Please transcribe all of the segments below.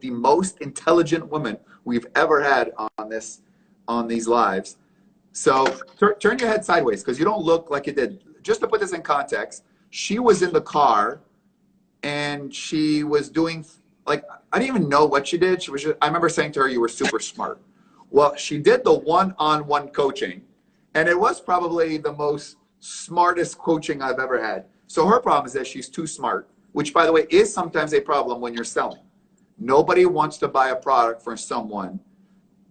the most intelligent woman we've ever had on these lives. So turn your head sideways because you don't look like you did. Just to put this in context, she was in the car and she was doing, like, I didn't even know what she did. She was just, I remember saying to her, you were super smart. Well, she did the one-on-one coaching, and it was probably the most smartest coaching I've ever had. So her problem is that she's too smart, which, by the way, is sometimes a problem when you're selling. Nobody wants to buy a product from someone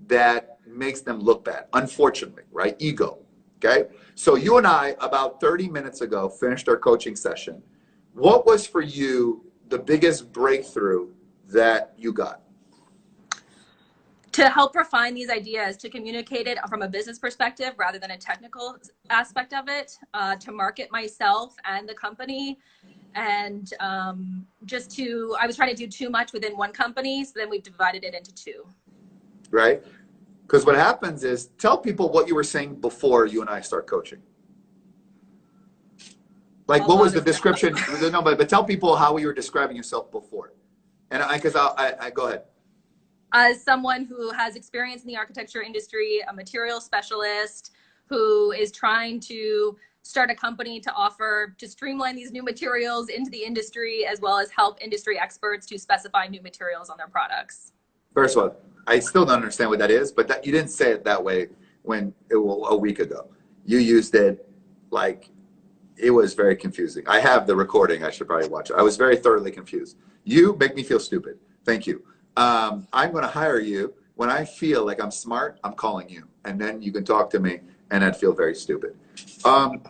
that makes them look bad, unfortunately, right? Ego, okay? So you and I, about 30 minutes ago, finished our coaching session. What was for you the biggest breakthrough that you got? To help refine these ideas, to communicate it from a business perspective rather than a technical aspect of it, to market myself and the company. And I was trying to do too much within one company, so then we've divided it into two. Right? Because what happens is, tell people what you were saying before you and I start coaching. Like, what was the description? No, but tell people how you were describing yourself before. And I go ahead. As someone who has experience in the architecture industry, a material specialist who is trying to start a company to streamline these new materials into the industry, as well as help industry experts to specify new materials on their products. First of all, I still don't understand what that is, but you didn't say it that way a week ago. You used it like it was very confusing. I have the recording. I should probably watch it. I was very thoroughly confused. You make me feel stupid. Thank you. I'm going to hire you. When I feel like I'm smart, I'm calling you. And then you can talk to me, and I'd feel very stupid.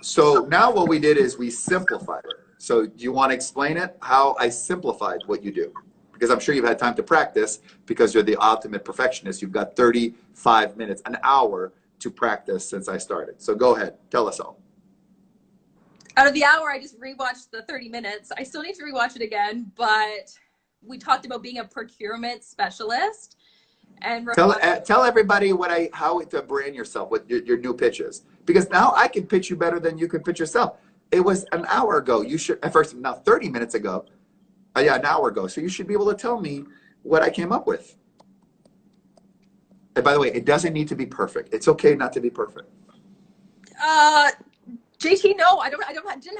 So now what we did is we simplified it. So do you want to explain it, how I simplified what you do? Because I'm sure you've had time to practice because you're the ultimate perfectionist. You've got 35 minutes, an hour to practice since I started. So go ahead. Tell us all. Out of the hour, I just rewatched the 30 minutes. I still need to rewatch it again, but we talked about being a procurement specialist. And tell everybody how to brand yourself, what your new pitch is. Because now I can pitch you better than you can pitch yourself. It was an hour ago. You should, at first, now 30 minutes ago. Yeah, an hour ago. So you should be able to tell me what I came up with. And by the way, it doesn't need to be perfect. It's okay not to be perfect. JT, no, I didn't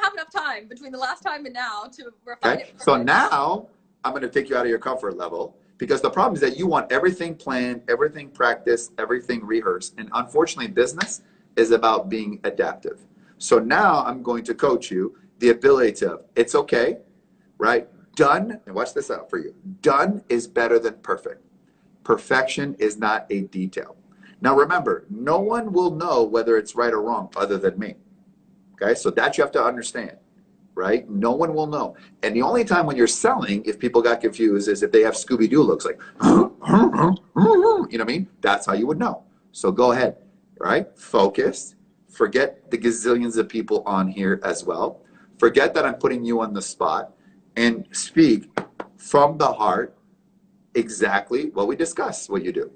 have enough time between the last time and now to refine it. So now I'm going to take you out of your comfort level, because the problem is that you want everything planned, everything practiced, everything rehearsed. And unfortunately, business is about being adaptive. So now I'm going to coach you the ability to, it's okay, right? Done, and watch this out for you. Done is better than perfect. Perfection is not a detail. Now remember, no one will know whether it's right or wrong other than me. Okay, so that you have to understand, right? No one will know. And the only time when you're selling, if people got confused, is if they have Scooby-Doo looks like, you know what I mean? That's how you would know. So go ahead, right? Focus. Forget the gazillions of people on here as well. Forget that I'm putting you on the spot, and speak from the heart exactly what we discussed, what you do.